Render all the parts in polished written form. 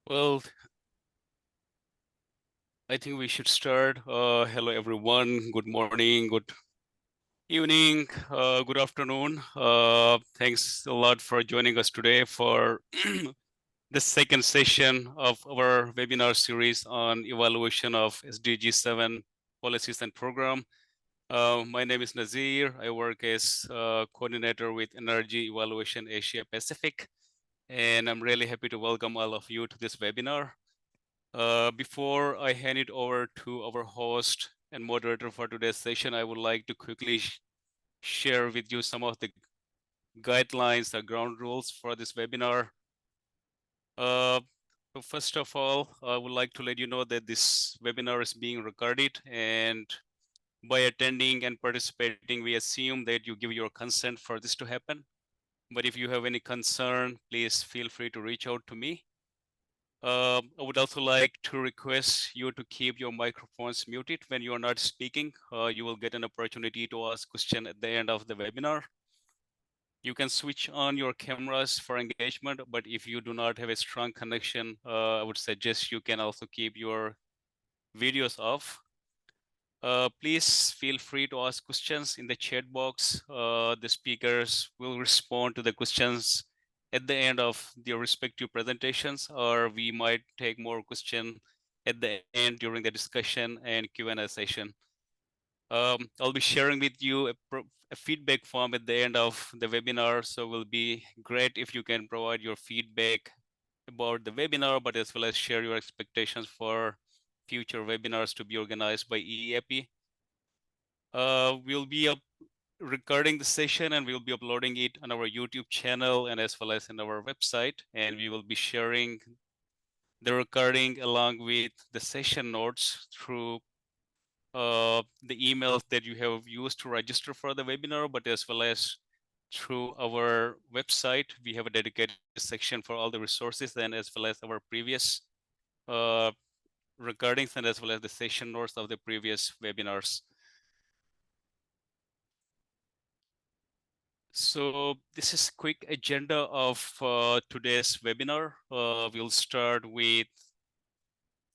Well, I think we should start. Hello, everyone. Good morning, good evening, good afternoon. Thanks a lot for joining us today for the second session of our webinar series on evaluation of SDG7 policies and program. My name is Nazir. I work as coordinator with Energy Evaluation Asia Pacific, and I'm really happy to welcome all of you to this webinar. Before I hand it over to our host and moderator for today's session, I would like to quickly share with you some of the guidelines, the ground rules for this webinar. So first of all, I would like to let you know that this webinar is being recorded, and by attending and participating, we assume that you give your consent for this to happen. But if you have any concern, please feel free to reach out to me. I would also like to request you to keep your microphones muted when you are not speaking. You will get an opportunity to ask questions at the end of the webinar. You can switch on your cameras for engagement, but if you do not have a strong connection, I would suggest you can also keep your videos off. Please feel free to ask questions in the chat box. The speakers will respond to the questions at the end of their respective presentations, or we might take more questions at the end during the discussion and Q&A session. I'll be sharing with you a feedback form at the end of the webinar, so it will be great if you can provide your feedback about the webinar, but as well as share your expectations for future webinars to be organized by EEAP. We'll be recording the session and we'll be uploading it on our YouTube channel and as well as in our website. And we will be sharing the recording along with the session notes through the emails that you have used to register for the webinar, but as well as through our website. We have a dedicated section for all the resources and as well as our previous recordings and as well as the session notes of the previous webinars. So this is a quick agenda of today's webinar. We'll start with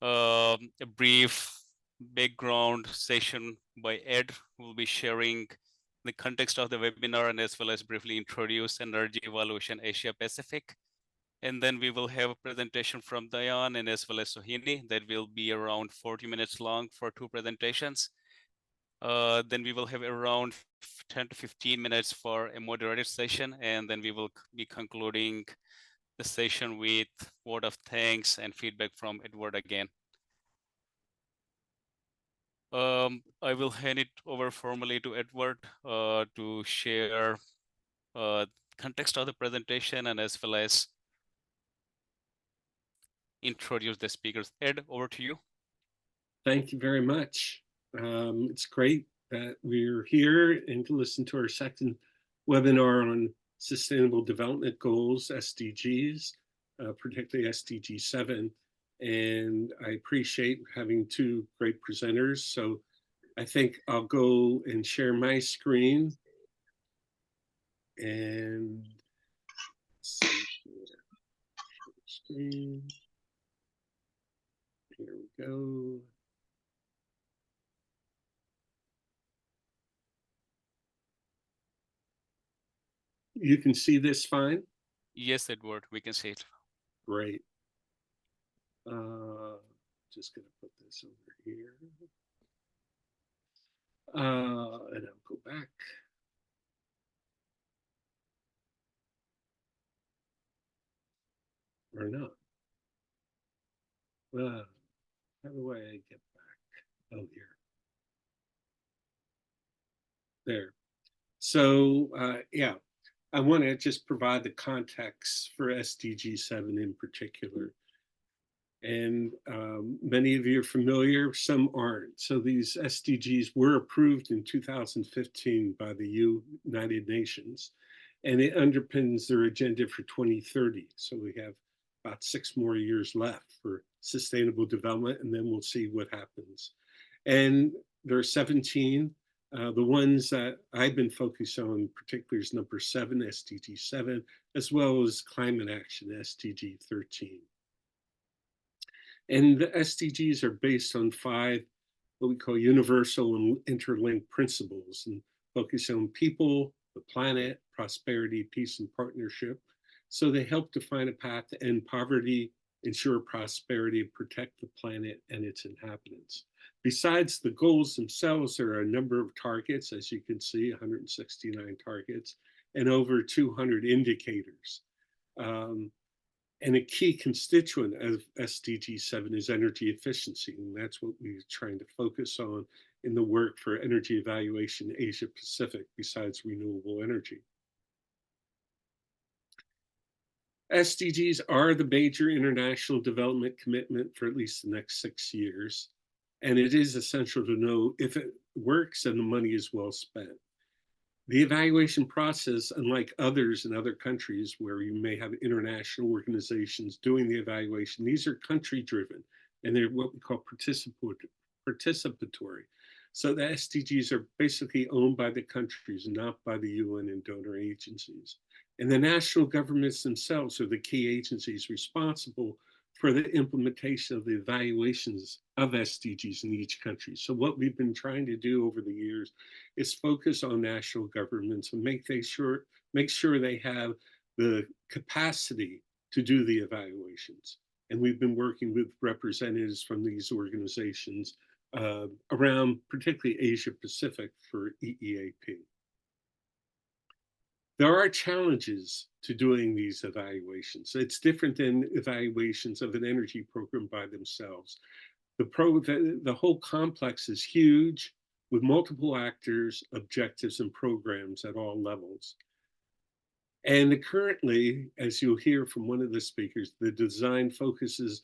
a brief background session by Ed, who will be sharing the context of the webinar and as well as briefly introduce Energy Evaluation Asia Pacific. And then we will have a presentation from Dayan and as well as Sohini that will be around 40 minutes long for two presentations. Then we will have around 10 to 15 minutes for a moderated session, and then we will be concluding the session with word of thanks and feedback from Edward again. I will hand it over formally to Edward to share context of the presentation and as well as introduce the speakers. Ed, over to you. Thank you very much. It's great that we're here and to listen to our second webinar on Sustainable Development Goals, SDGs, particularly SDG7. And I appreciate having two great presenters. So I think I'll go and share my screen. And let's see here. Screen. Here we go. You can see this fine? Yes, Edward, we can see it. Great. Just gonna put this over here. And I'll go back. Or not. How do I get back? Oh, here. There. So, yeah, I want to just provide the context for SDG7 in particular. And many of you are familiar, some aren't. So these SDGs were approved in 2015 by the United Nations, and it underpins their agenda for 2030. So we have about 6 more years left for sustainable development, and then we'll see what happens. And there are 17 The ones that I've been focused on particularly is number 7, SDG7, as well as climate action, SDG13. And the SDGs are based on 5 what we call universal and interlinked principles, and focus on people, the planet, prosperity, peace, and partnership. So they help define a path to end poverty, ensure prosperity, protect the planet and its inhabitants. Besides the goals themselves, there are a number of targets, as you can see, 169 targets, and over 200 indicators. Um, and a key constituent of SDG7 is energy efficiency, and that's what we're trying to focus on in the work for energy evaluation Asia Pacific, besides renewable energy. SDGs are the major international development commitment for at least the next 6 years, and it is essential to know if it works and the money is well spent. The evaluation process, unlike others in other countries where you may have international organizations doing the evaluation, these are country driven and they're what we call participatory. So the SDGs are basically owned by the countries, not by the UN and donor agencies. And the national governments themselves are the key agencies responsible for the implementation of the evaluations of SDGs in each country. So what we've been trying to do over the years is focus on national governments and make sure they have the capacity to do the evaluations. And we've been working with representatives from these organizations around particularly Asia Pacific for EEAP. There are challenges to doing these evaluations. It's different than evaluations of an energy program by themselves. The whole complex is huge with multiple actors, objectives, and programs at all levels. And currently, as you'll hear from one of the speakers, the design focuses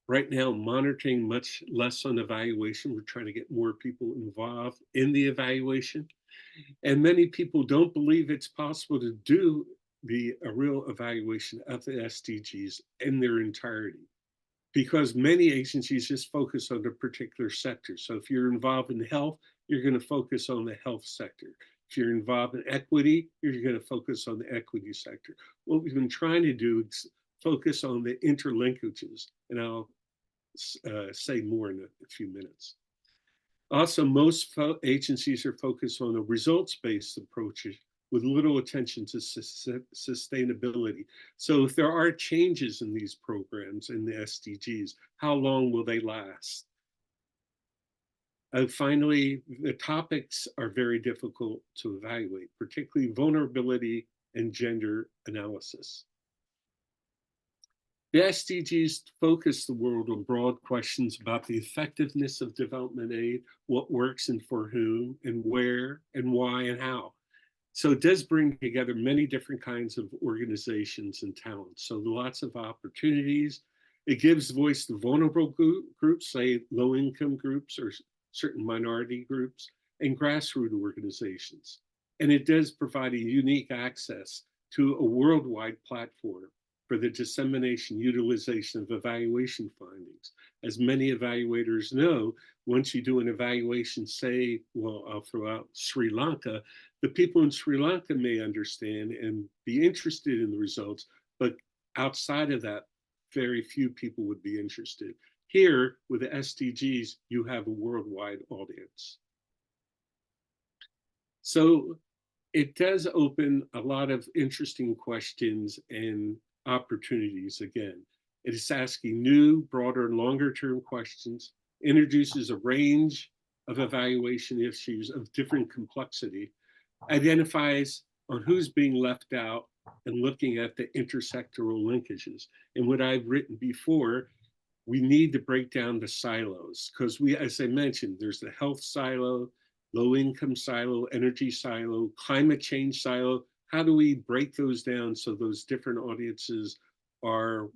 right now monitoring much less on evaluation. We're trying to get more people involved in the evaluation. And many people don't believe it's possible to do a real evaluation of the SDGs in their entirety, because many agencies just focus on a particular sector. So if you're involved in health, you're going to focus on the health sector. If you're involved in equity, you're going to focus on the equity sector. What we've been trying to do is focus on the interlinkages, and I'll say more in a few minutes. Also, most agencies are focused on a results-based approach with little attention to sustainability. So if there are changes in these programs in the SDGs, how long will they last? Finally, the topics are very difficult to evaluate, particularly vulnerability and gender analysis. The SDGs focus the world on broad questions about the effectiveness of development aid, what works and for whom, and where, and why, and how. So it does bring together many different kinds of organizations and talents. So lots of opportunities. It gives voice to vulnerable groups, say low-income groups or certain minority groups, and grassroots organizations. And it does provide a unique access to a worldwide platform for the dissemination, utilization of evaluation findings. As many evaluators know, once you do an evaluation, say, well, I'll throw out Sri Lanka, the people in Sri Lanka may understand and be interested in the results, but outside of that, very few people would be interested. Here, with the SDGs, you have a worldwide audience. So it does open a lot of interesting questions and opportunities again. It is asking new, broader, longer-term questions, introduces a range of evaluation issues of different complexity, identifies on who's being left out, and looking at the intersectoral linkages. And what I've written before, we need to break down the silos, because as I mentioned, there's the health silo, low income silo, energy silo, climate change silo. How do we break those down so those different audiences are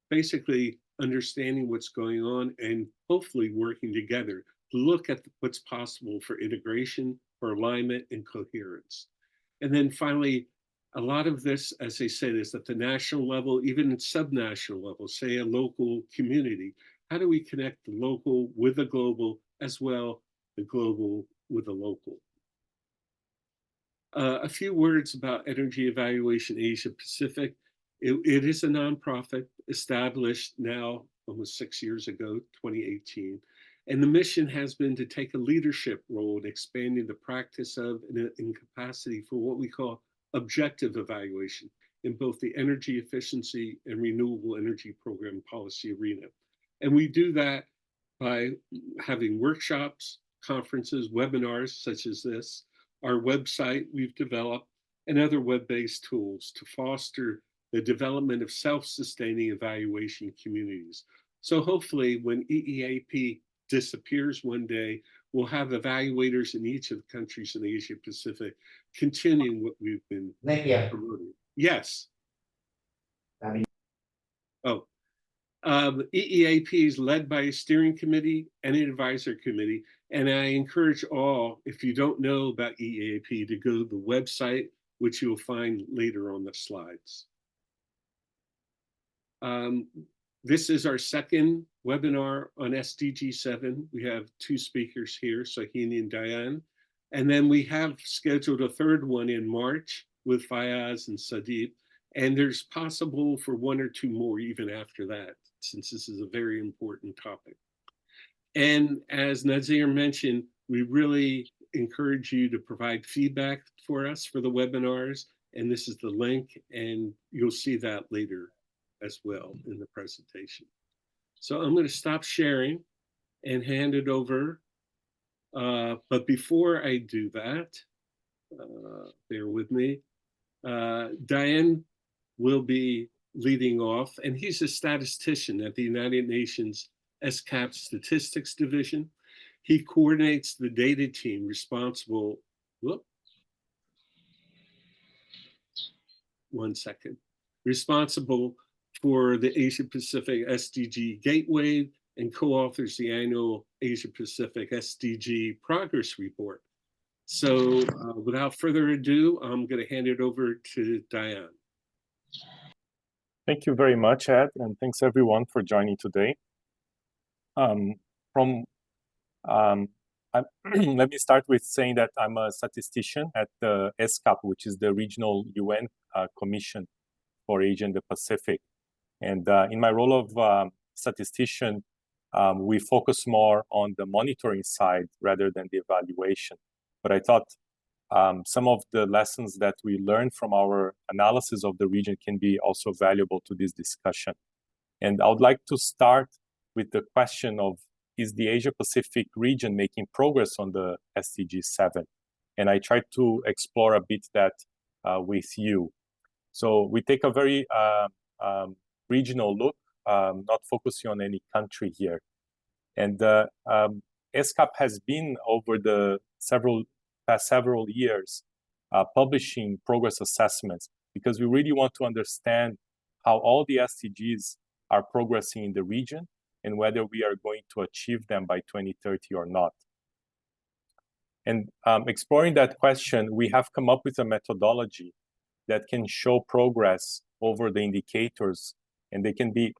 basically understanding what's going on and hopefully working together to look at what's possible for integration, for alignment, and coherence. And then finally, a lot of this, as I said, is at the national level, even at subnational level, say a local community. How do we connect the local with the global, as well the global with the local? A few words about Energy Evaluation Asia Pacific. It is a nonprofit established now almost 6 years ago, 2018. And the mission has been to take a leadership role in expanding the practice of and capacity for what we call objective evaluation in both the energy efficiency and renewable energy program policy arena. And we do that by having workshops, conferences, webinars such as this, our website we've developed, and other web-based tools to foster the development of self-sustaining evaluation communities. So hopefully when EEAP disappears one day, we'll have evaluators in each of the countries in Asia Pacific continuing what we've been promoting. Yes. Oh, EEAP is led by a steering committee and an advisor committee. And I encourage all, if you don't know about EEAP, to go to the website, which you'll find later on the slides. This is our second webinar on SDG7. We have two speakers here, Sahini and Diane. And then we have scheduled a third one in March with Fayaz and Sadeep. And there's possible for one or two more even after that, since this is a very important topic. And as Nazir mentioned, we really encourage you to provide feedback for us for the webinars. And this is the link, and you'll see that later as well in the presentation. So I'm going to stop sharing and hand it over. But before I do that, bear with me, Diane will be leading off, and he's a statistician at the United Nations SCAP Statistics Division. He coordinates the data team responsible, responsible for the Asia Pacific SDG Gateway and co-authors the annual Asia Pacific SDG Progress Report. So without further ado, I'm going to hand it over to Diane. Thank you very much, Ed, and thanks everyone for joining today. Let me start with saying that I'm a statistician at the SCAP, which is the regional UN Commission for Asia and the Pacific. And in my role of statistician, we focus more on the monitoring side rather than the evaluation. But I thought some of the lessons that we learned from our analysis of the region can be also valuable to this discussion. And I would like to start with the question of, is the Asia Pacific region making progress on the SDG7? And I tried to explore a bit that with you. So we take a very regional look, not focusing on any country here. And SCAP has been over the past several years publishing progress assessments because we really want to understand how all the SDGs are progressing in the region and whether we are going to achieve them by 2030 or not. And exploring that question, we have come up with a methodology that can show progress over the indicators, and they can be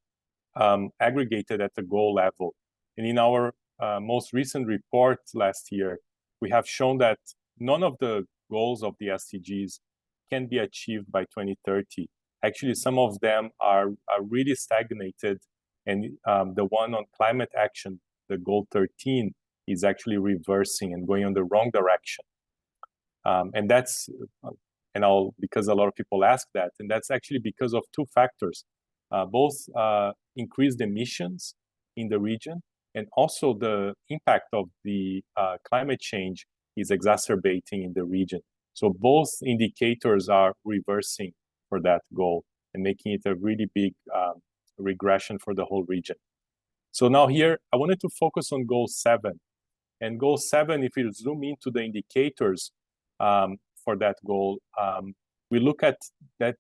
aggregated at the goal level. And in our most recent report last year, we have shown that none of the goals of the SDGs can be achieved by 2030. Actually, some of them are really stagnated, and the one on climate action, the goal 13, is actually reversing and going on the wrong direction. And that's, because a lot of people ask that, and that's actually because of two factors, both increased emissions in the region, and also the impact of the climate change is exacerbating in the region. So both indicators are reversing for that goal and making it a really big regression for the whole region. So now here, I wanted to focus on goal 7. And goal 7, if you zoom into the indicators for that goal, we look at that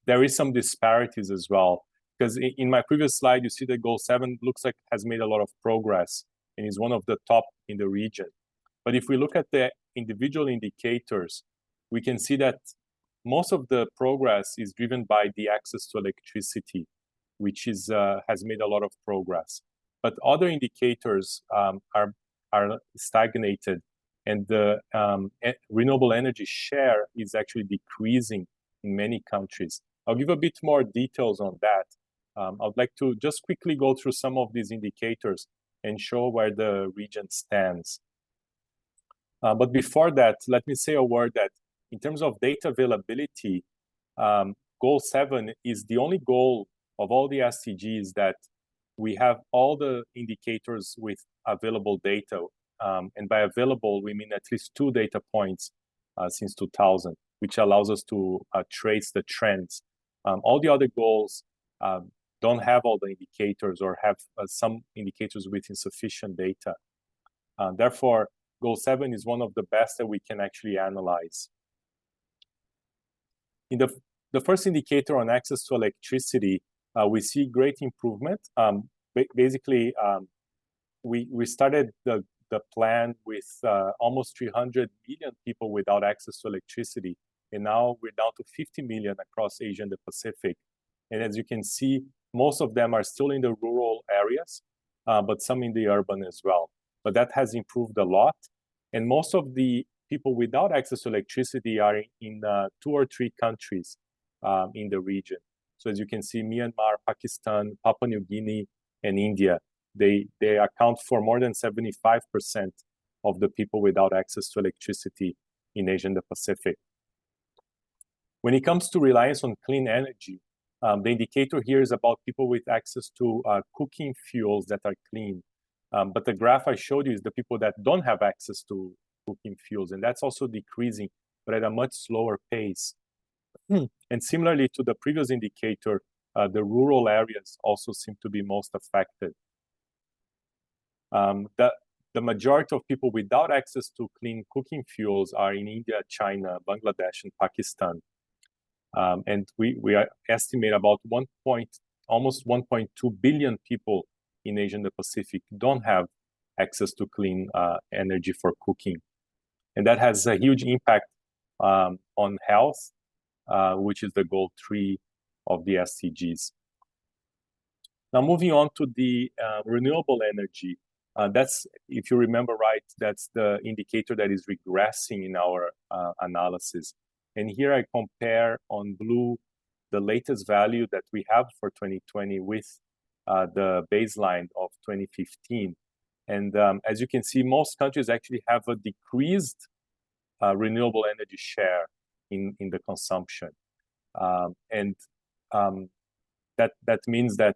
there is some disparities as well. Because in my previous slide, you see that goal 7 looks like has made a lot of progress and is one of the top in the region. But if we look at the individual indicators, we can see that most of the progress is driven by the access to electricity, which is has made a lot of progress. But other indicators are stagnated, And the renewable energy share is actually decreasing in many countries. I'll give a bit more details on that. I would like to just quickly go through some of these indicators and show where the region stands. But before that, let me say a word that in terms of data availability, Goal 7 is the only goal of all the SDGs that we have all the indicators with available data. And by available, we mean at least 2 data points since 2000, which allows us to trace the trends. All the other goals don't have all the indicators or have some indicators with insufficient data. Therefore, Goal 7 is one of the best that we can actually analyze. In the first indicator on access to electricity, we see great improvement. Basically, we started the plan with almost 300 million people without access to electricity, and now we're down to 50 million across Asia and the Pacific. And as you can see, most of them are still in the rural areas, but some in the urban as well. But that has improved a lot. And most of the people without access to electricity are in 2 or 3 countries in the region. So as you can see, Myanmar, Pakistan, Papua New Guinea, and India, they account for more than 75% of the people without access to electricity in Asia and the Pacific. When it comes to reliance on clean energy, the indicator here is about people with access to cooking fuels that are clean. But the graph I showed you is the people that don't have access to cooking fuels, and that's also decreasing, but at a much slower pace. And similarly to the previous indicator, the rural areas also seem to be most affected. The majority of people without access to clean cooking fuels are in India, China, Bangladesh, and Pakistan. And we estimate about almost 1.2 billion people in Asia and the Pacific don't have access to clean energy for cooking. And that has a huge impact on health, which is the goal 3 of the SDGs. Now, moving on to the renewable energy, that's, if you remember right, that's the indicator that is regressing in our analysis. And here I compare on blue the latest value that we have for 2020 with the baseline of 2015. And as you can see, most countries actually have a decreased renewable energy share in the consumption. That means that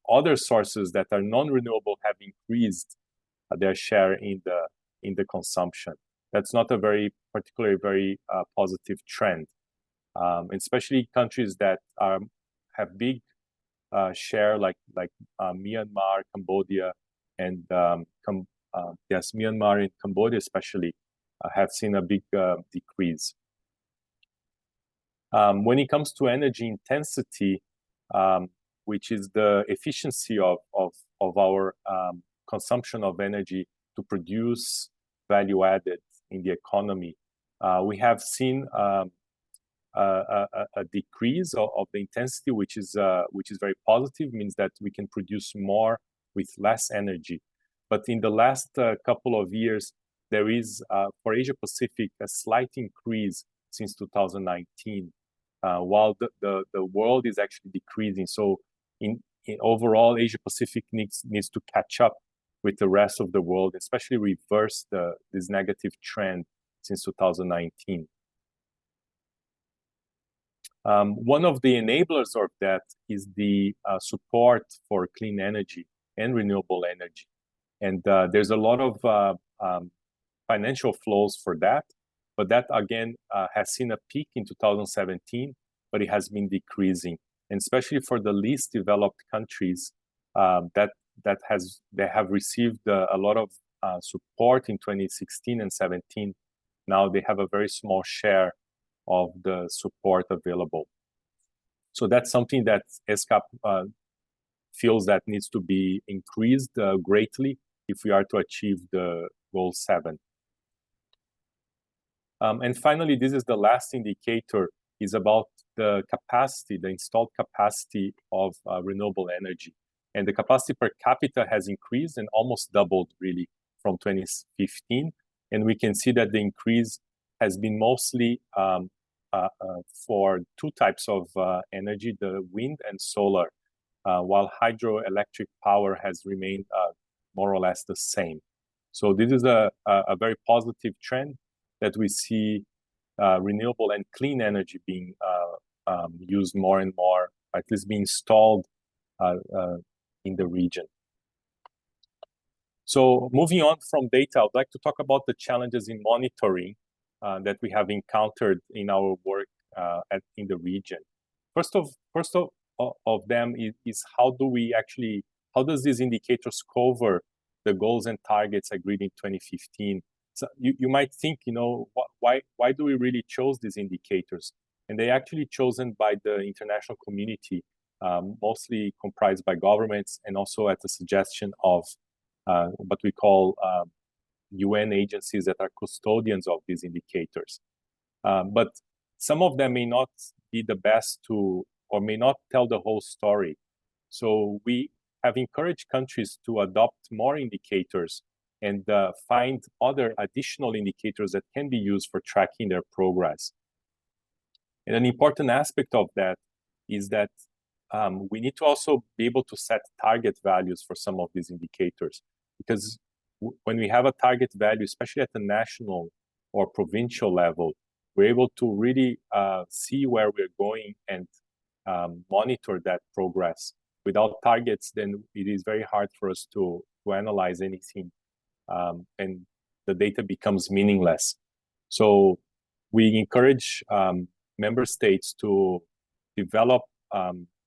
other sources that are non-renewable have increased their share in the consumption. That's not a particularly very positive trend, especially countries that have big share like Myanmar, Cambodia, and Myanmar and Cambodia especially have seen a big decrease. When it comes to energy intensity, which is the efficiency of our consumption of energy to produce value added in the economy, we have seen a decrease of the intensity, which is very positive, means that we can produce more with less energy. But in the last couple of years, there is, for Asia Pacific, a slight increase since 2019, while the world is actually decreasing. So in overall, Asia Pacific needs to catch up with the rest of the world, especially reverse this negative trend since 2019. One of the enablers of that is the support for clean energy and renewable energy. And there's a lot of financial flows for that, but that again has seen a peak in 2017, but it has been decreasing. And especially for the least developed countries, they have received a lot of support in 2016 and 17. Now they have a very small share of the support available. So that's something that ESCAP feels that needs to be increased greatly if we are to achieve the goal 7. And finally, this is the last indicator, is about the capacity, the installed capacity of renewable energy. And the capacity per capita has increased and almost doubled really from 2015. And we can see that the increase has been mostly for two types of energy, the wind and solar, while hydroelectric power has remained more or less the same. So this is a very positive trend that we see renewable and clean energy being used more and more, at least being installed in the region. So moving on from data, I'd like to talk about the challenges in monitoring that we have encountered in our work in the region. First of them is how does these indicators cover the goals and targets agreed in 2015? So you might think, why do we really chose these indicators? And they actually chosen by the international community, mostly comprised by governments and also at the suggestion of what we call UN agencies that are custodians of these indicators. But some of them may not be the best or may not tell the whole story. So we have encouraged countries to adopt more indicators and find other additional indicators that can be used for tracking their progress. And an important aspect of that is that we need to also be able to set target values for some of these indicators, because when we have a target value, especially at the national or provincial level, we're able to really see where we're going and monitor that progress. Without targets, then it is very hard for us to analyze anything, and the data becomes meaningless. So we encourage member states to develop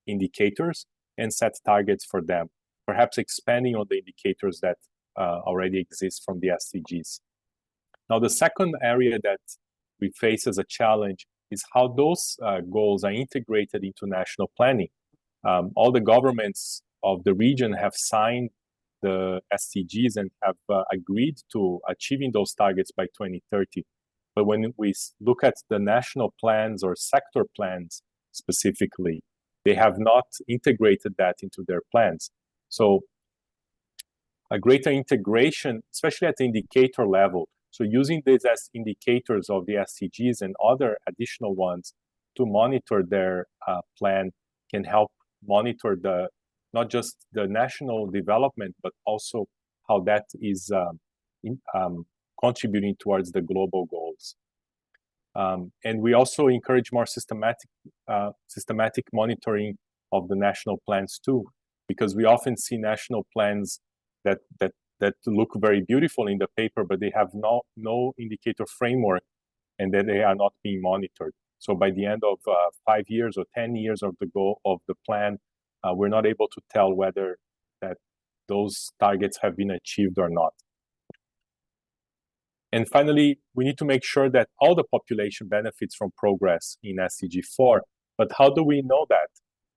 indicators and set targets for them, perhaps expanding on the indicators that already exist from the SDGs. Now, the second area that we face as a challenge is how those goals are integrated into national planning. All the governments of the region have signed the SDGs and have agreed to achieving those targets by 2030. But when we look at the national plans or sector plans specifically, they have not integrated that into their plans. So a greater integration, especially at the indicator level, so using these as indicators of the SDGs and other additional ones to monitor their plan can help monitor not just the national development, but also how that is contributing towards the global goals. And we also encourage more systematic monitoring of the national plans too, because we often see national plans that look very beautiful in the paper, but they have no indicator framework, and that they are not being monitored. So by the end of 5 years or 10 years of the goal of the plan, we're not able to tell whether that those targets have been achieved or not. And finally, we need to make sure that all the population benefits from progress in SDG 4. But how do we know that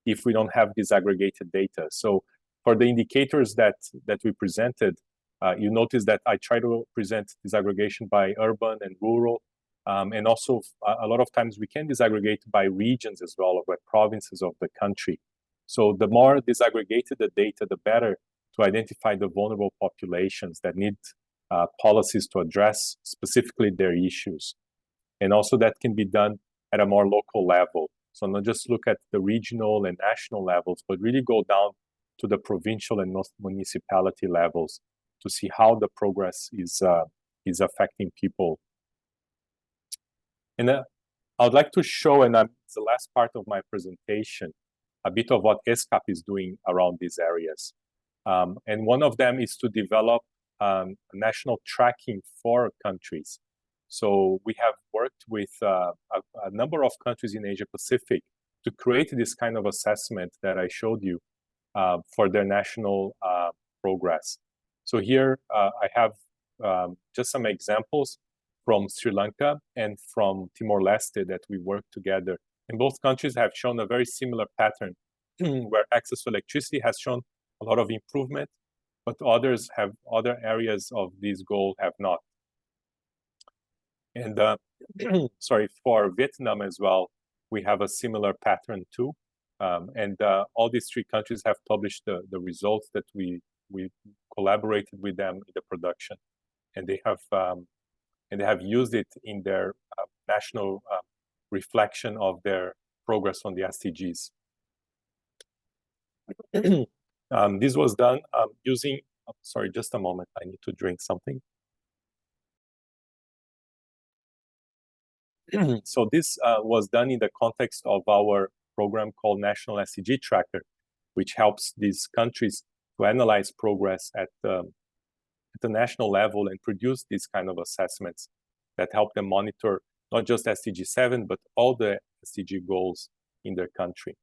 if we don't have disaggregated data? So for the indicators that we presented, you notice that I try to present disaggregation by urban and rural. And also, a lot of times we can disaggregate by regions as well, or by provinces of the country. So the more disaggregated the data, the better to identify the vulnerable populations that need policies to address specifically their issues. And also that can be done at a more local level. So not just look at the regional and national levels, but really go down to the provincial and municipality levels to see how the progress is affecting people. And I would like to show, and it's the last part of my presentation, a bit of what ESCAP is doing around these areas. And one of them is to develop national tracking for countries. So we have worked with a number of countries in Asia Pacific to create this kind of assessment that I showed you for their national progress. So here I have just some examples from Sri Lanka and from Timor-Leste that we worked together. And both countries have shown a very similar pattern where access to electricity has shown a lot of improvement, but other areas of this goal have not. And sorry, for Vietnam as well, we have a similar pattern too. And all these three countries have published the results that we collaborated with them in the production. And they have and they have used it in their national reflection of their progress on the SDGs. This was done using, sorry, just a moment, I need to drink something. So this was done in the context of our program called National SDG Tracker, which helps these countries to analyze progress at the national level and produce these kind of assessments that help them monitor not just SDG7, but all the SDG goals in their country.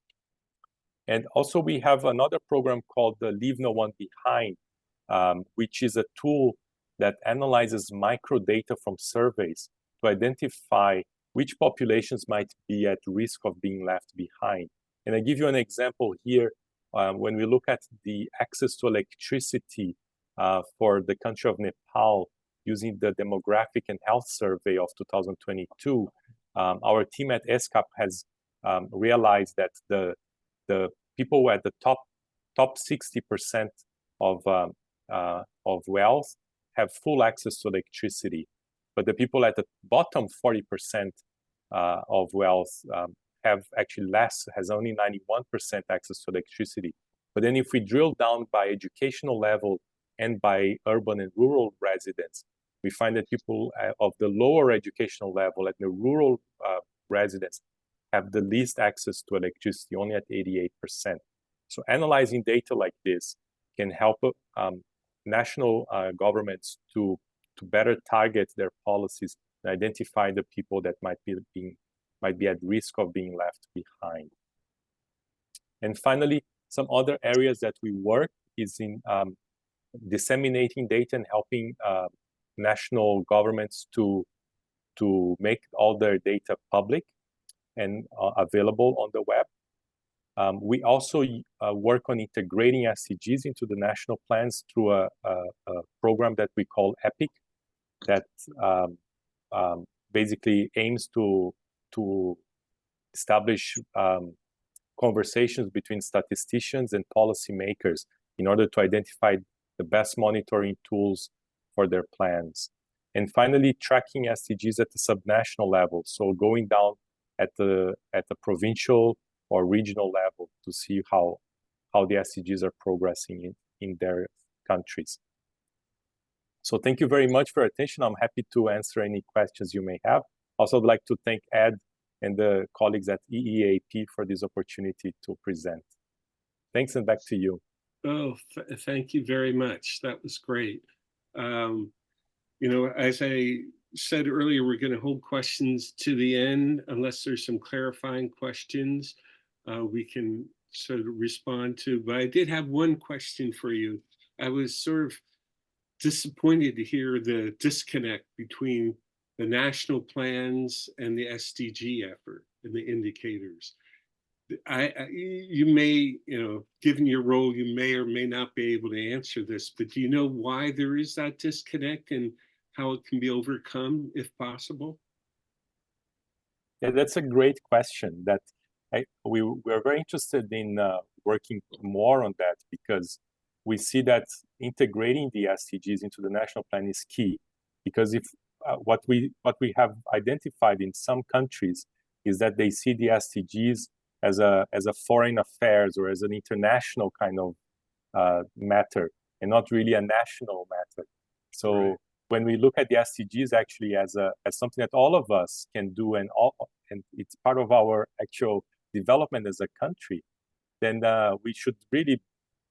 And also we have another program called the Leave No One Behind, which is a tool that analyzes microdata from surveys to identify which populations might be at risk of being left behind. And I give you an example here. When we look at the access to electricity for the country of Nepal, using the Demographic and Health Survey of 2022, our team at ESCAP has realized that the people at the top 60% of wealth have full access to electricity, but the people at the bottom 40% of wealth have actually has only 91% access to electricity. But then if we drill down by educational level and by urban and rural residents, we find that people of the lower educational level and the rural residents have the least access to electricity, only at 88%. So analyzing data like this can help national governments to better target their policies and identify the people that might be at risk of being left behind. And finally, some other areas that we work is in disseminating data and helping national governments to make all their data public and available on the web. We also work on integrating SDGs into the national plans through a program that we call EPIC, that basically aims to establish conversations between statisticians and policymakers in order to identify the best monitoring tools for their plans. And finally, tracking SDGs at the subnational level, so going down at the provincial or regional level to see how the SDGs are progressing in their countries. So thank you very much for your attention. I'm happy to answer any questions you may have. Also, I'd like to thank Ed and the colleagues at EEAP for this opportunity to present. Thanks, and back to you. Oh, thank you very much. That was great. You know, as I said earlier, we're going to hold questions to the end unless there's some clarifying questions we can sort of respond to. But I did have one question for you. I was sort of disappointed to hear the disconnect between the national plans and the SDG effort and the indicators. You may, you know, given your role, you may or may not be able to answer this, but do you know why there is that disconnect and how it can be overcome if possible? Yeah, that's a great question. That we're very interested in working more on that, because we see that integrating the SDGs into the national plan is key. Because if what we have identified in some countries is that they see the SDGs as a foreign affairs or as an international kind of matter, and not really a national matter. So right. When we look at the SDGs actually as something that all of us can do, and it's part of our actual development as a country, then we should really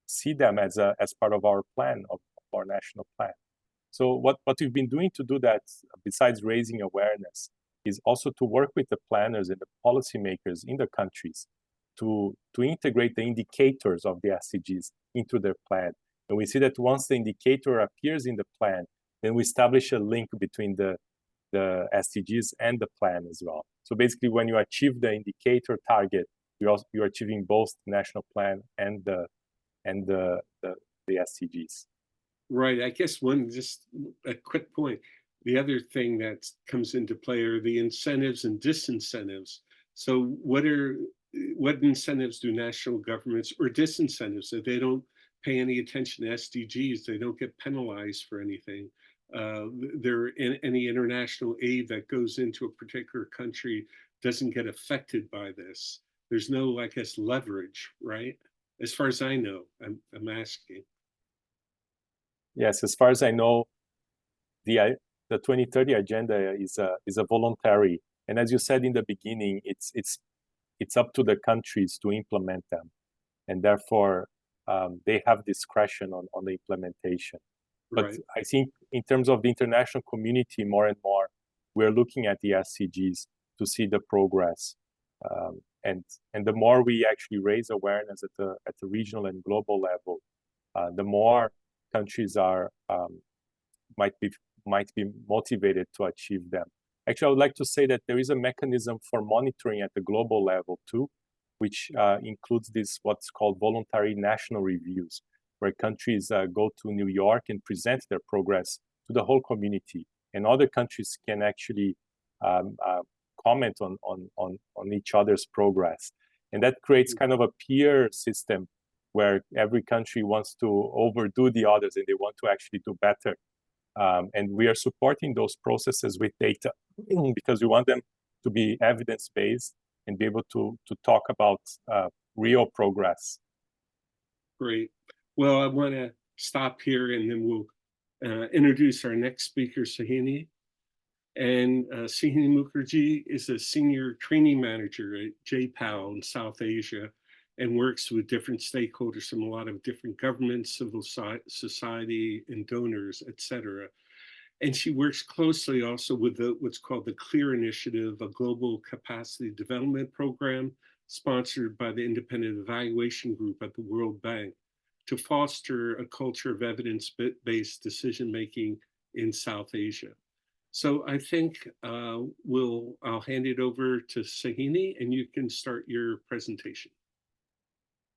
see them as part of our plan, of our national plan. So what we've been doing to do that, besides raising awareness, is also to work with the planners and the policymakers in the countries to integrate the indicators of the SDGs into their plan. And we see that once the indicator appears in the plan, then we establish a link between the SDGs and the plan as well. So basically, when you achieve the indicator target, you're achieving both the national plan and the SDGs. Right. I guess just a quick point. The other thing that comes into play are the incentives and disincentives. So what incentives do national governments, or disincentives, if they don't pay any attention to SDGs, they don't get penalized for anything? any international aid that goes into a particular country doesn't get affected by this. There's no, I guess, leverage, right? As far as I know, I'm asking. Yes, as far as I know, the 2030 agenda is a voluntary, and as you said in the beginning, it's up to the countries to implement them, and therefore they have discretion on the implementation. But Right. I think in terms of the international community, more and more, we're looking at the SDGs to see the progress. And the more we actually raise awareness at the regional and global level, the more countries are might be motivated to achieve them. Actually, I would like to say that there is a mechanism for monitoring at the global level too, which includes what's called voluntary national reviews, where countries go to New York and present their progress to the whole community, and other countries can actually comment on each other's progress, and that creates kind of a peer system where every country wants to overdo the others and they want to actually do better. And we are supporting those processes with data because we want them to be evidence-based and be able to talk about real progress. Great. Well, I want to stop here and then we'll introduce our next speaker, Sahini. And Sahini Mukherjee is a senior training manager at JPAL in South Asia and works with different stakeholders from a lot of different governments, civil society, and donors, etc. And she works closely also with what's called the CLEAR Initiative, a global capacity development program sponsored by the Independent Evaluation Group at the World Bank to foster a culture of evidence-based decision-making in South Asia. So I think I'll hand it over to Sahini and you can start your presentation.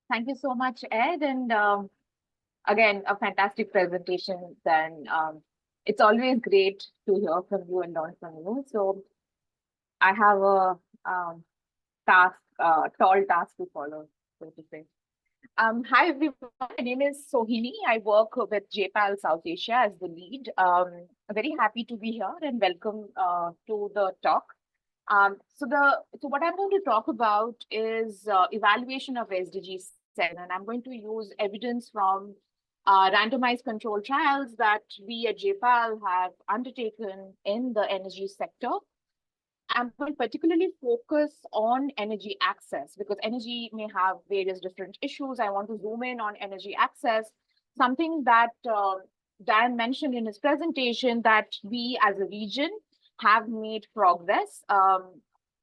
Thank you so much, Ed. And again, a fantastic presentation. Then it's always great to hear from you and learn from you. So I have a tall task to follow, so to say. Hi, everyone. My name is Sohini. I work with JPAL South Asia as the lead. I'm very happy to be here and welcome to the talk. So what I'm going to talk about is evaluation of SDG7, and I'm going to use evidence from randomized control trials that we at JPAL have undertaken in the energy sector. I'm going to particularly focus on energy access because energy may have various different issues. I want to zoom in on energy access, something that Dan mentioned in his presentation that we as a region have made progress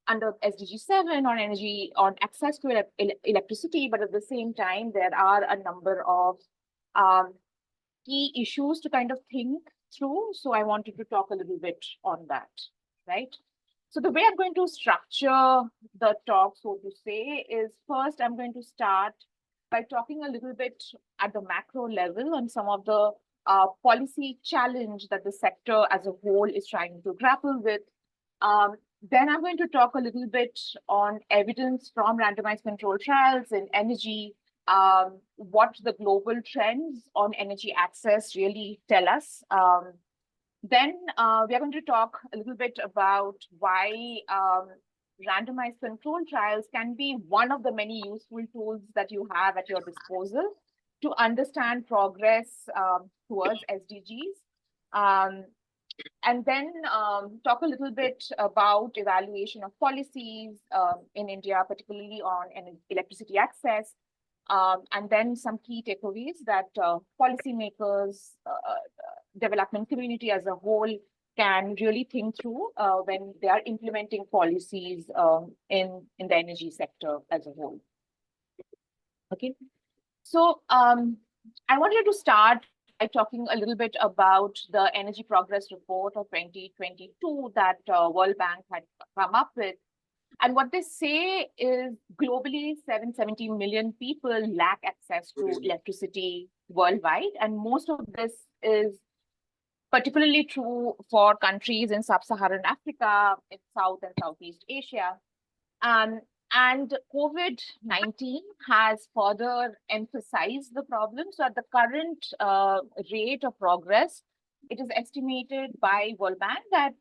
under SDG7 on energy, on access to electricity, but at the same time, there are a number of key issues to kind of think through. So I wanted to talk a little bit on that, right? So the way I'm going to structure the talk, so to say, is first I'm going to start by talking a little bit at the macro level on some of the policy challenge that the sector as a whole is trying to grapple with. Then I'm going to talk a little bit on evidence from randomized control trials in energy, what the global trends on energy access really tell us. Then we are going to talk a little bit about why randomized control trials can be one of the many useful tools that you have at your disposal to understand progress towards SDGs. And then talk a little bit about evaluation of policies in India, particularly on electricity access, and then some key takeaways that policymakers, development community as a whole can really think through when they are implementing policies in the energy sector as a whole. Okay, so I wanted to start by talking a little bit about the Energy Progress Report of 2022 that World Bank had come up with. And what they say is globally, 770 million people lack access to electricity worldwide. And most of this is particularly true for countries in sub-Saharan Africa, in South and Southeast Asia. And COVID-19 has further emphasized the problem. So at the current rate of progress, it is estimated by World Bank that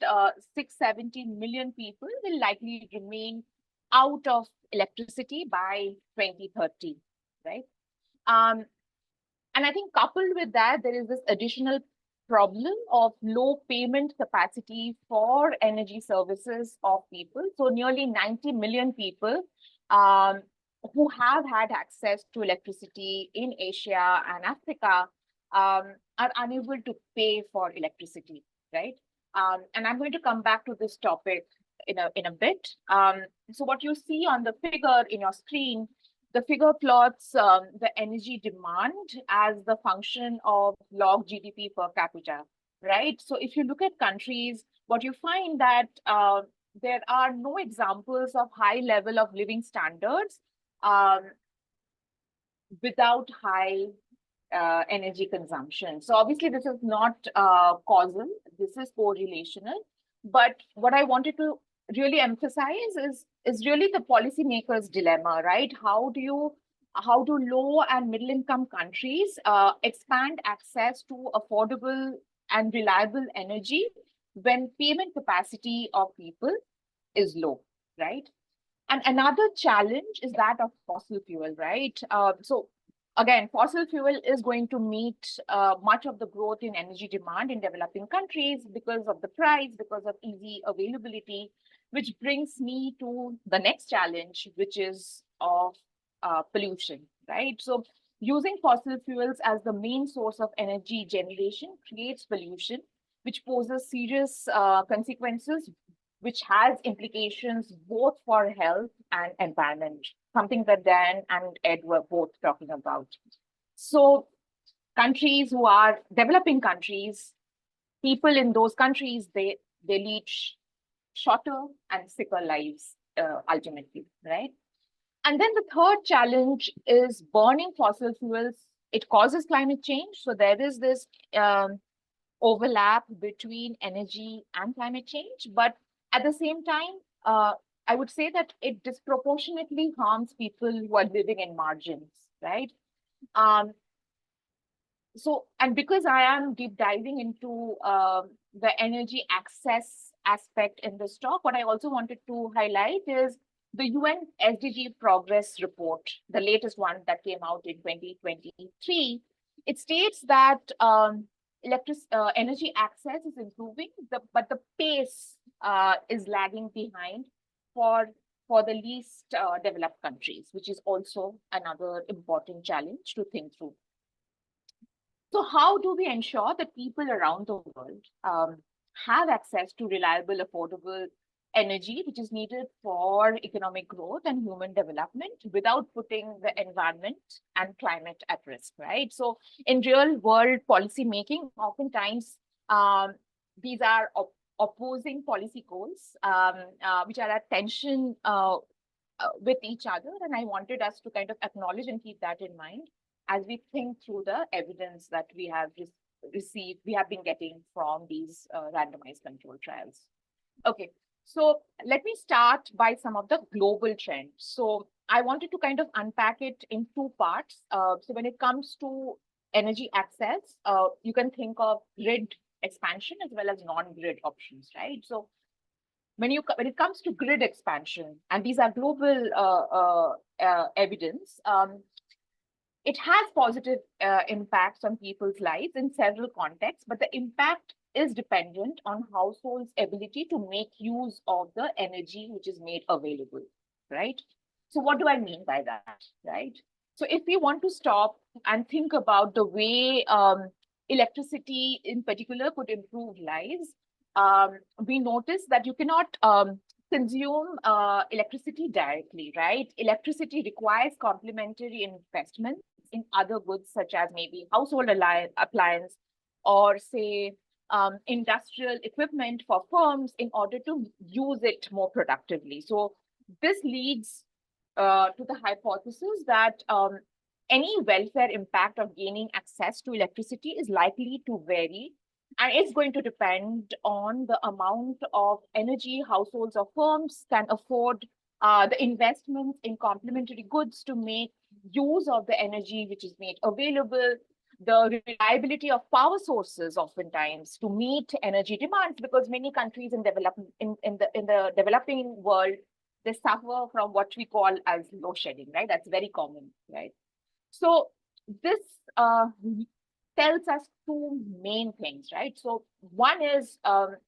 670 million people will likely remain out of electricity by 2030, right? And I think coupled with that, there is this additional problem of low payment capacity for energy services of people. So nearly 90 million people who have had access to electricity in Asia and Africa are unable to pay for electricity, right? And I'm going to come back to this topic in a bit. So what you see on the figure in your screen, the figure plots the energy demand as the function of log GDP per capita, right? So if you look at countries, what you find that there are no examples of high level of living standards without high energy consumption. So obviously this is not causal, this is correlational. But what I wanted to really emphasize is really the policymakers' dilemma, right? How do low and middle income countries expand access to affordable and reliable energy when payment capacity of people is low, right? And another challenge is that of fossil fuel, right? So again, fossil fuel is going to meet much of the growth in energy demand in developing countries because of the price, because of easy availability, which brings me to the next challenge, which is of pollution, right? So using fossil fuels as the main source of energy generation creates pollution, which poses serious consequences, which has implications both for health and environment, something that Dan and Ed were both talking about. So countries who are developing countries, people in those countries, they lead shorter and sicker lives ultimately, right? And then the third challenge is burning fossil fuels. It causes climate change. So there is this overlap between energy and climate change. But at the same time, I would say that it disproportionately harms people who are living in margins, right? So, and because I am deep diving into the energy access aspect in this talk, what I also wanted to highlight is the UN SDG progress report, the latest one that came out in 2023. It states that energy access is improving, but the pace is lagging behind for the least developed countries, which is also another important challenge to think through. So how do we ensure that people around the world have access to reliable, affordable energy, which is needed for economic growth and human development without putting the environment and climate at risk, right? So in real world policy making, oftentimes these are opposing policy goals, which are at tension with each other. And I wanted us to kind of acknowledge and keep that in mind as we think through the evidence that we have received, we have been getting from these randomized control trials. Okay, so let me start by some of the global trends. So I wanted to kind of unpack it in two parts. So when it comes to energy access, you can think of grid expansion as well as non-grid options, right? So when it comes to grid expansion, and these are global evidence, it has positive impacts on people's lives in several contexts, but the impact is dependent on households' ability to make use of the energy which is made available, right? So what do I mean by that, right? So if we want to stop and think about the way electricity in particular could improve lives, we notice that you cannot consume electricity directly, right? Electricity requires complementary investments in other goods, such as maybe household appliance or say industrial equipment for firms in order to use it more productively. So this leads to the hypothesis that any welfare impact of gaining access to electricity is likely to vary, and it's going to depend on the amount of energy households or firms can afford, the investments in complementary goods to make use of the energy which is made available, the reliability of power sources oftentimes to meet energy demands, because many countries in the developing world, they suffer from what we call as load shedding, right? That's very common, right? So this tells us two main things, right? So one is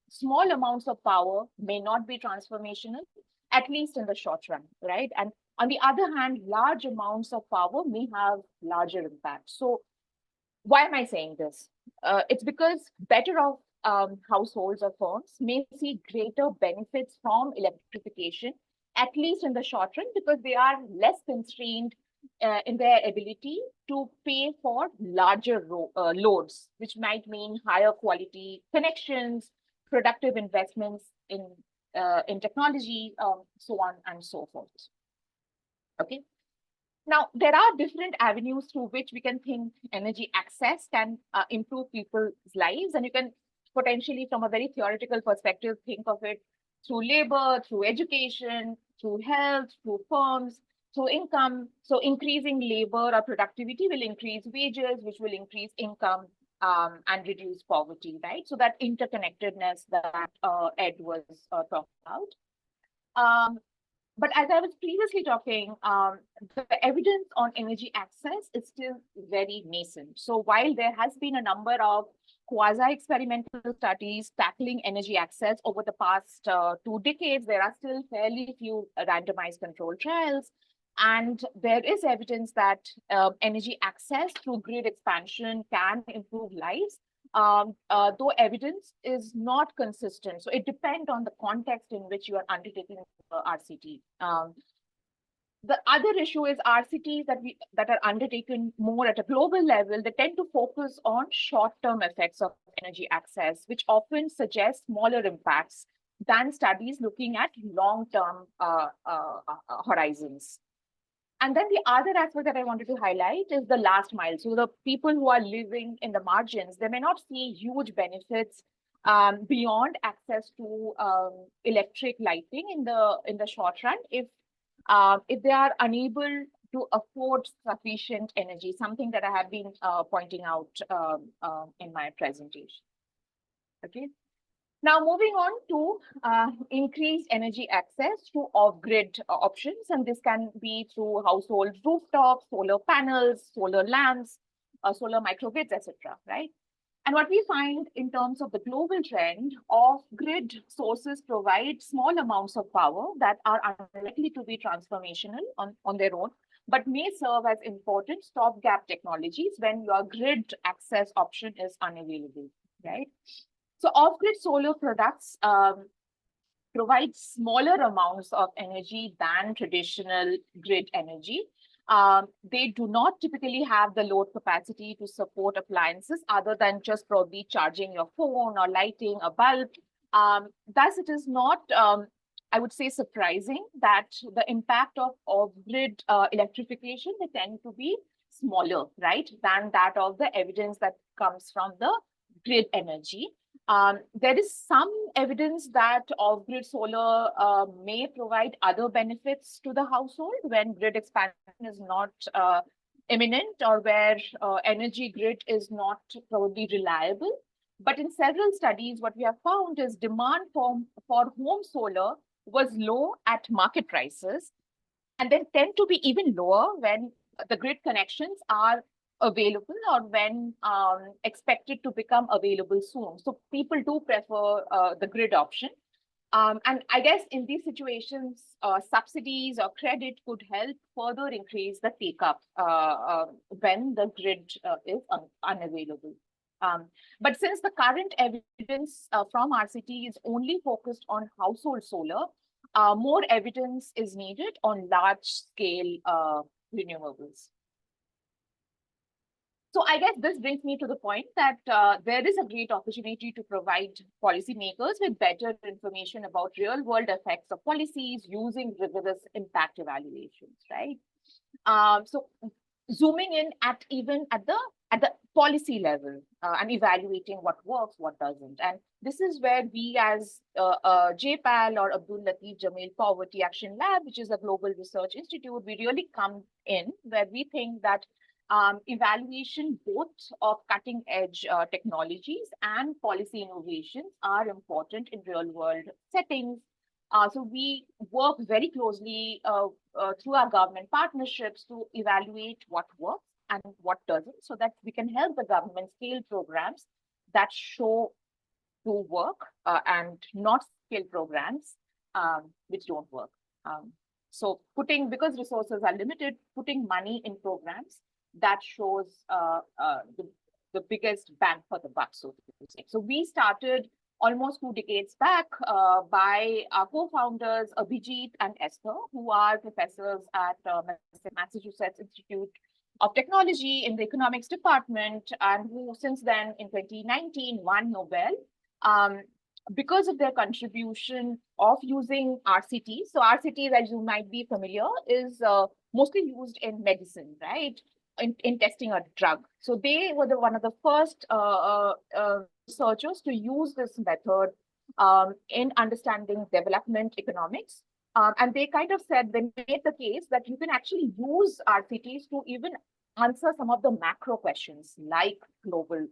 small amounts of power may not be transformational, at least in the short run, right? And on the other hand, large amounts of power may have larger impact. So why am I saying this? It's because better off households or firms may see greater benefits from electrification, at least in the short run, because they are less constrained in their ability to pay for larger loads, which might mean higher quality connections, productive investments in technology, so on and so forth. Okay. Now, there are different avenues through which we can think energy access can improve people's lives. And you can potentially, from a very theoretical perspective, think of it through labor, through education, through health, through firms, through income. So increasing labor or productivity will increase wages, which will increase income and reduce poverty, right? So that interconnectedness that Ed was talking about. But as I was previously talking, the evidence on energy access is still very nascent. So while there has been a number of quasi-experimental studies tackling energy access over the past 2 decades, there are still fairly few randomized controlled trials. And there is evidence that energy access through grid expansion can improve lives. Though evidence is not consistent. So it depends on the context in which you are undertaking RCT. The other issue is RCTs that are undertaken more at a global level, they tend to focus on short-term effects of energy access, which often suggest smaller impacts than studies looking at long-term horizons. And then the other aspect that I wanted to highlight is the last mile. So the people who are living in the margins, they may not see huge benefits beyond access to electric lighting in the short run if they are unable to afford sufficient energy, something that I have been pointing out in my presentation. Okay. Now, moving on to increased energy access to off-grid options, and this can be through household rooftops, solar panels, solar lamps, solar microgrids, etc. Right? And what we find in terms of the global trend, off-grid sources provide small amounts of power that are unlikely to be transformational on their own, but may serve as important stopgap technologies when your grid access option is unavailable. Right? So off-grid solar products provide smaller amounts of energy than traditional grid energy. They do not typically have the load capacity to support appliances other than just probably charging your phone or lighting a bulb. Thus, it is not, I would say, surprising that the impact of off-grid electrification, they tend to be smaller, right, than that of the evidence that comes from the grid energy. There is some evidence that off-grid solar may provide other benefits to the household when grid expansion is not imminent or where energy grid is not probably reliable. But in several studies, what we have found is demand for home solar was low at market prices and then tend to be even lower when the grid connections are available or when expected to become available soon. So people do prefer the grid option. And I guess in these situations, subsidies or credit could help further increase the take-up when the grid is unavailable. But since the current evidence from RCT is only focused on household solar, more evidence is needed on large-scale renewables. So I guess this brings me to the point that there is a great opportunity to provide policymakers with better information about real-world effects of policies using rigorous impact evaluations, right? So zooming in even at the policy level and evaluating what works, what doesn't. And this is where we as JPAL or Abdul Latif Jameel Poverty Action Lab, which is a global research institute, we really come in where we think that evaluation both of cutting edge technologies and policy innovations are important in real world settings. So we work very closely through our government partnerships to evaluate what works and what doesn't, so that we can help the government scale programs that show to work and not scale programs which don't work. So because resources are limited, putting money in programs that shows the biggest bang for the buck, so to say. So we started almost 2 decades back by our co-founders, Abhijit and Esther, who are professors at Massachusetts Institute of Technology in the economics department, and who since then in 2019 won Nobel because of their contribution of using RCTs. So RCTs, as you might be familiar, is mostly used in medicine, right? In testing a drug. So they were one of the first researchers to use this method in understanding development economics. And they kind of said, they made the case that you can actually use RCTs to even answer some of the macro questions like global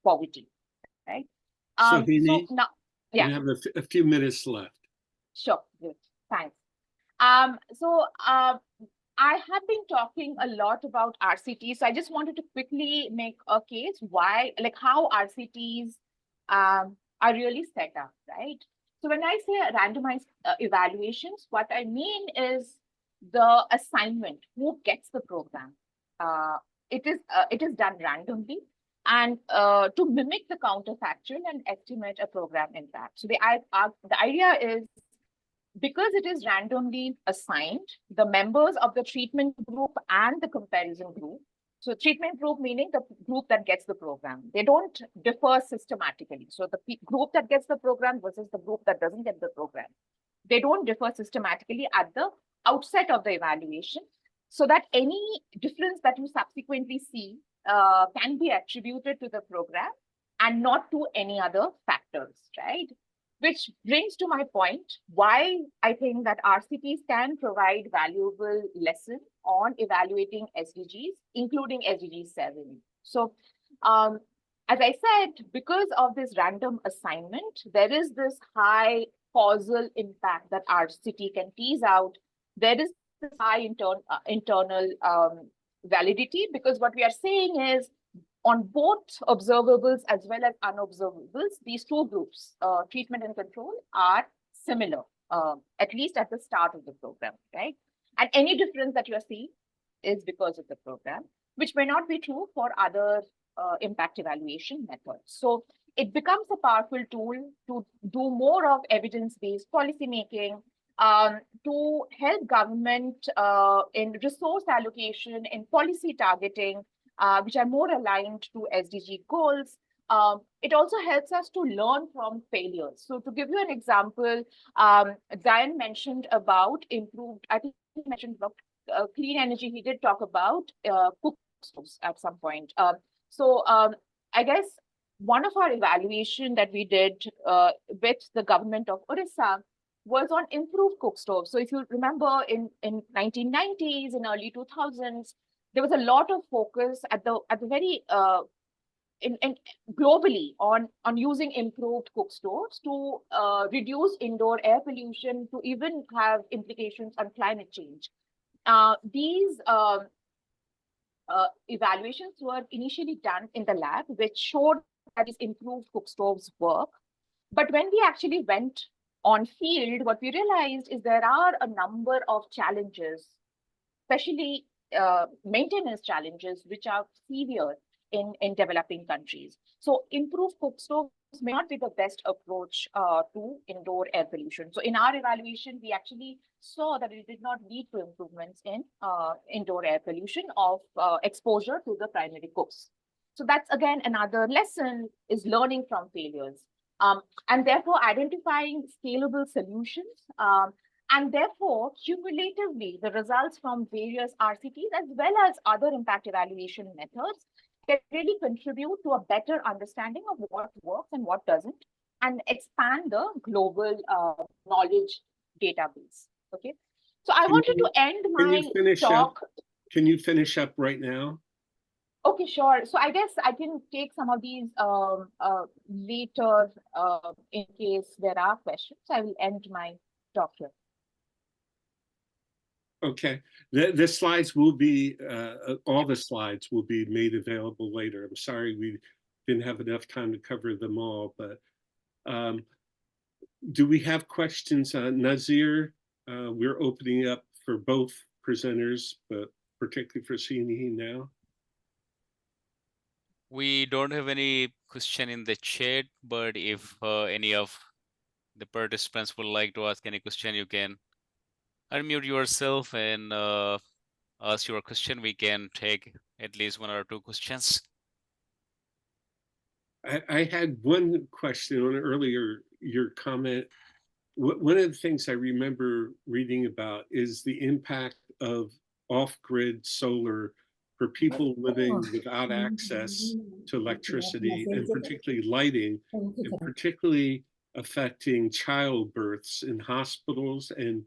poverty, right? So now, yeah. You have a few minutes left. Sure, good, thanks. I have been talking a lot about RCTs, so I just wanted to quickly make a case why, like how RCTs are really set up, right? So when I say randomized evaluations, what I mean is the assignment, who gets the program. It is done randomly and to mimic the counterfactual and estimate a program impact. So the idea is, because it is randomly assigned, the members of the treatment group and the comparison group, so treatment group meaning the group that gets the program, they don't differ systematically. So the group that gets the program versus the group that doesn't get the program, they don't differ systematically at the outset of the evaluation, so that any difference that you subsequently see can be attributed to the program and not to any other factors, right? Which brings to my point why I think that RCTs can provide valuable lesson on evaluating SDGs, including SDG7. So as I said, because of this random assignment, there is this high causal impact that RCT can tease out. There is this high internal validity, because what we are saying is, on both observables as well as unobservables, these two groups, treatment and control, are similar, at least at the start of the program, right? And any difference that you're seeing is because of the program, which may not be true for other impact evaluation methods. So it becomes a powerful tool to do more of evidence-based policymaking, to help government in resource allocation, in policy targeting, which are more aligned to SDG goals. It also helps us to learn from failures. So to give you an example, Diane mentioned about I think he mentioned about clean energy. He did talk about cook stoves at some point. I guess one of our evaluation that we did with the government of Orissa was on improved cook stoves. So if you remember in 1990s and early 2000s, there was a lot of focus at the very globally on using improved cook stoves to reduce indoor air pollution, to even have implications on climate change. These evaluations were initially done in the lab, which showed that these improved cook stoves work. But when we actually went on field, what we realized is there are a number of challenges, especially maintenance challenges, which are severe in developing countries. So improved cook stoves may not be the best approach to indoor air pollution. So in our evaluation, we actually saw that it did not lead to improvements in indoor air pollution of exposure to the primary cooks. So that's again another lesson, is learning from failures, and therefore identifying scalable solutions. And therefore, cumulatively, the results from various RCTs as well as other impact evaluation methods can really contribute to a better understanding of what works and what doesn't, and expand the global knowledge database. Okay, so I wanted to end my talk. Can you finish up right now? Okay, sure. So I guess I can take some of these later in case there are questions. I will end my talk here. Okay, the slides will be, all the slides will be made available later. I'm sorry we didn't have enough time to cover them all, but do we have questions? Nazir, we're opening up for both presenters, but particularly for Sini now. We don't have any question in the chat, but if any of the participants would like to ask any question, you can unmute yourself and ask your question. We can take at least 1 or 2 questions. I had one question on earlier, your comment. One of the things I remember reading about is the impact of off-grid solar for people living without access to electricity, and particularly lighting, and particularly affecting childbirths in hospitals and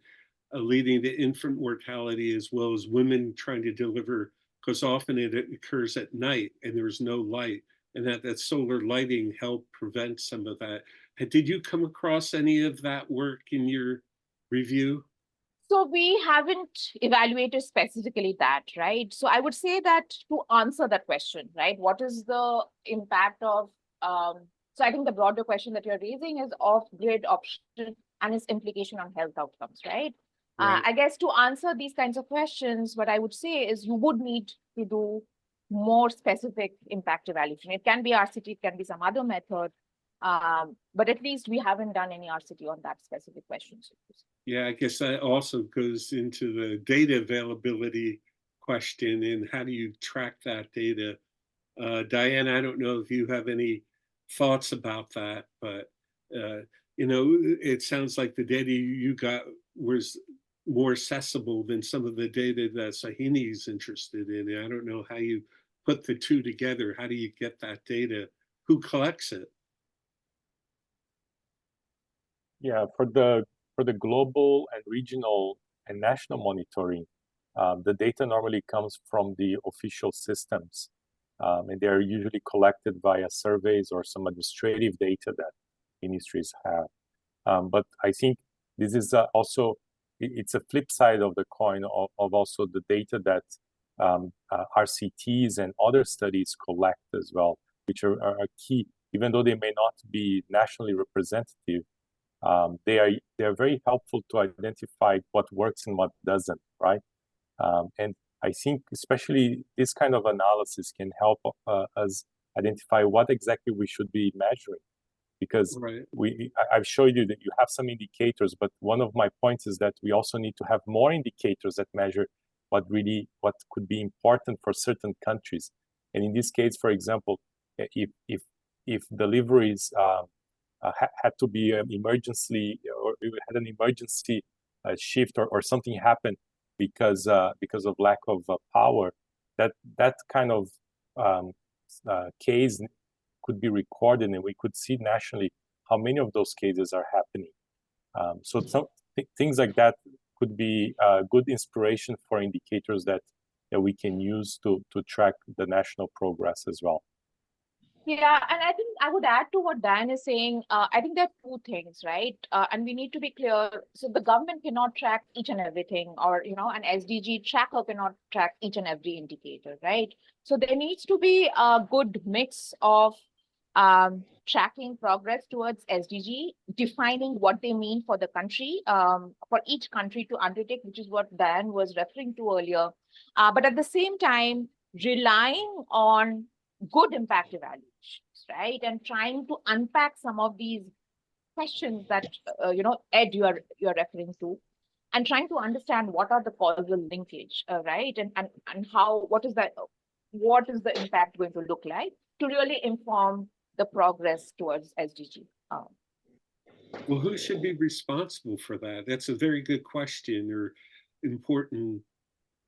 leading to infant mortality, as well as women trying to deliver, because often it occurs at night and there's no light, and that solar lighting helped prevent some of that. Did you come across any of that work in your review? So we haven't evaluated specifically that, right? So I would say that to answer that question, right, what is the impact of, so I think the broader question that you're raising is off-grid option and its implication on health outcomes, right? Right. I guess to answer these kinds of questions, what I would say is you would need to do more specific impact evaluation. It can be RCT, it can be some other method, but at least we haven't done any RCT on that specific question. Yeah, I guess that also goes into the data availability question and how do you track that data? Diane, I don't know if you have any thoughts about that, but you know, it sounds like the data you got was more accessible than some of the data that Sahini is interested in. And I don't know how you put the two together. How do you get that data? Who collects it? Yeah, for the global and regional and national monitoring, the data normally comes from the official systems, and they're usually collected via surveys or some administrative data that ministries have. But I think this is also, it's a flip side of the coin of also the data that RCTs and other studies collect as well, which are key, even though they may not be nationally representative. They are very helpful to identify what works and what doesn't, right? And I think especially this kind of analysis can help us identify what exactly we should be measuring, because Right. I've showed you that you have some indicators, but one of my points is that we also need to have more indicators that measure what could be important for certain countries. And in this case, for example, if deliveries had to be emergency, or had an emergency shift, or something happened because of lack of power, that kind of case could be recorded, and we could see nationally how many of those cases are happening. So things like that could be good inspiration for indicators that we can use to track the national progress as well. Yeah, and I think I would add to what Dan is saying. I think there are two things, right? And we need to be clear. So the government cannot track each and everything, or an SDG tracker cannot track each and every indicator, right? So there needs to be a good mix of tracking progress towards SDG, defining what they mean for the country, for each country to undertake, which is what Dan was referring to earlier. But at the same time, relying on good impact evaluations, right? And trying to unpack some of these questions that, Ed, you're referring to, and trying to understand what are the causal linkage, right? And how, what is the impact going to look like to really inform the progress towards SDG. Well, who should be responsible for that? That's a very good question, or important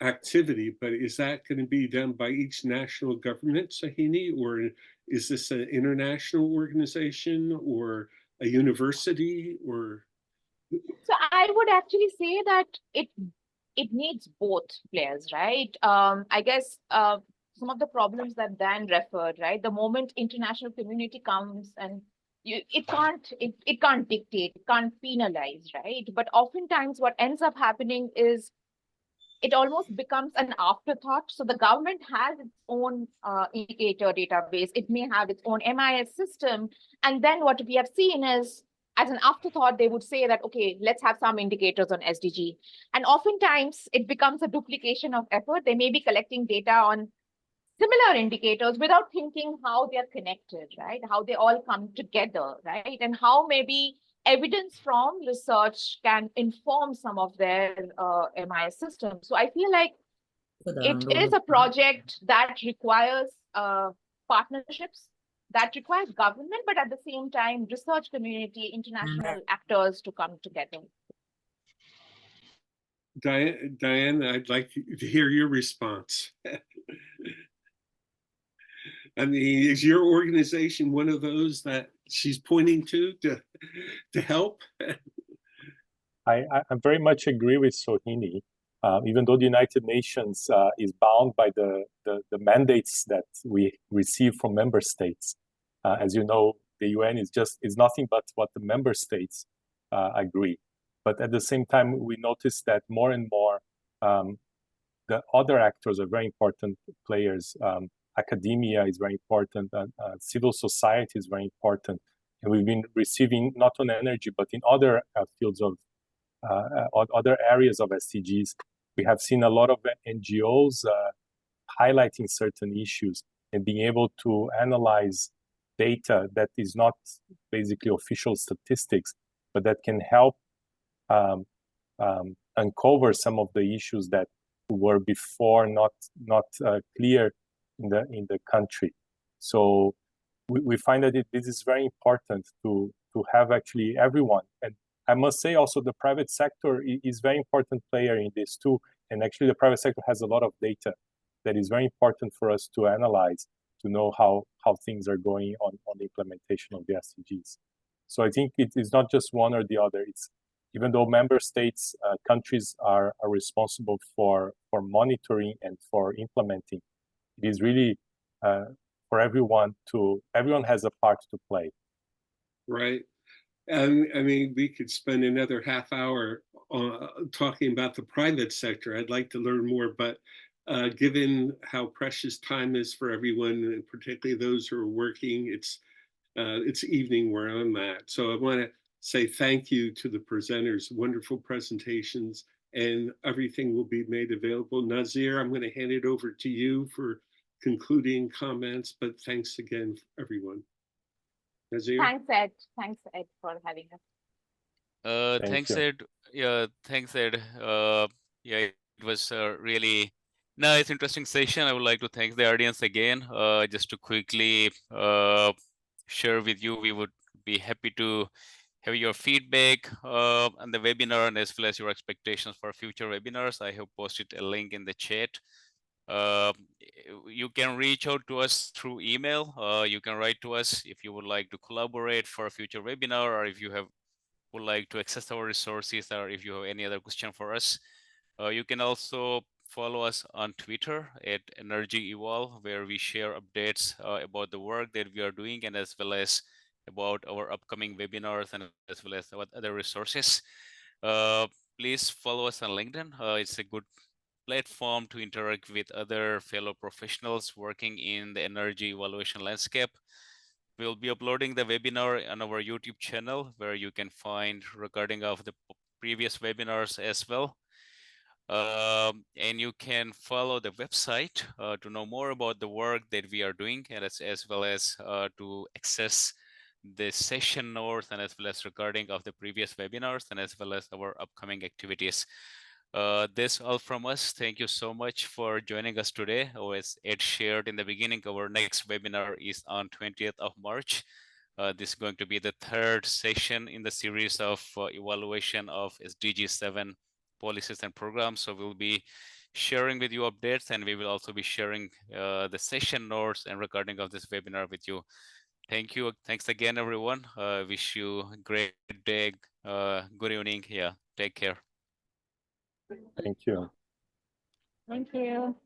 activity, but is that going to be done by each national government, Sahini, or is this an international organization or a university, or? So I would actually say that it needs both players, right? I guess some of the problems that Dan referred, right? The moment international community comes and it can't dictate, it can't penalize, right? But oftentimes what ends up happening is it almost becomes an afterthought. So the government has its own indicator database. It may have its own MIS system. And then what we have seen is, as an afterthought, they would say that, okay, let's have some indicators on SDG. And oftentimes it becomes a duplication of effort. They may be collecting data on similar indicators without thinking how they're connected, right? How they all come together, right? And how maybe evidence from research can inform some of their MIS systems. So I feel like it is a project that requires partnerships, that requires government, but at the same time, research community, international actors to come together. Diane, I'd like to hear your response. I mean, is your organization one of those that she's pointing to help? I very much agree with Sohini. Even though the United Nations is bound by the mandates that we receive from member states, as you know, the UN is nothing but what the member states agree. But at the same time, we notice that more and more the other actors are very important players. Academia is very important. Civil society is very important. And we've been receiving not on energy, but in other fields of other areas of SDGs. We have seen a lot of NGOs highlighting certain issues and being able to analyze data that is not basically official statistics, but that can help uncover some of the issues that were before not clear in the country. So we find that this is very important to have actually everyone. And I must say also the private sector is very important player in this too. And actually the private sector has a lot of data that is very important for us to analyze, to know how things are going on the implementation of the SDGs. So I think it is not just one or the other. It's even though member states, countries are responsible for monitoring and for implementing, it is really for everyone has a part to play. Right. And I mean, we could spend another half hour talking about the private sector. I'd like to learn more, but given how precious time is for everyone, and particularly those who are working, it's evening where I'm at. So I want to say thank you to the presenters, wonderful presentations, and everything will be made available. Nazir, I'm going to hand it over to you for concluding comments, but thanks again, everyone. Nazir? Thanks, Ed. Thanks, Ed, for having us. Thanks, you. Ed. Yeah, thanks, Ed. Yeah, it was a really nice, interesting session. I would like to thank the audience again. Just to quickly share with you, we would be happy to have your feedback on the webinar and as well as your expectations for future webinars. I have posted a link in the chat. You can reach out to us through email. You can write to us if you would like to collaborate for a future webinar, or if you would like to access our resources, or if you have any other question for us. You can also follow us on Twitter at Energy Evolve, where we share updates about the work that we are doing, and as well as about our upcoming webinars, and as well as what other resources. Please follow us on LinkedIn. It's a good platform to interact with other fellow professionals working in the energy evaluation landscape. We'll be uploading the webinar on our YouTube channel, where you can find recording of the previous webinars as well. And you can follow the website to know more about the work that we are doing, and as well as to access the session notes, and as well as recording of the previous webinars, and as well as our upcoming activities. This all from us. Thank you so much for joining us today. As Ed shared in the beginning, our next webinar is on 20th of March. This is going to be the third session in the series of evaluation of SDG7 policies and programs. So we'll be sharing with you updates, and we will also be sharing the session notes and recording of this webinar with you. Thank you. Thanks again, everyone. Wish you a great day. Good evening. Yeah, take care. Thank you. Thank you.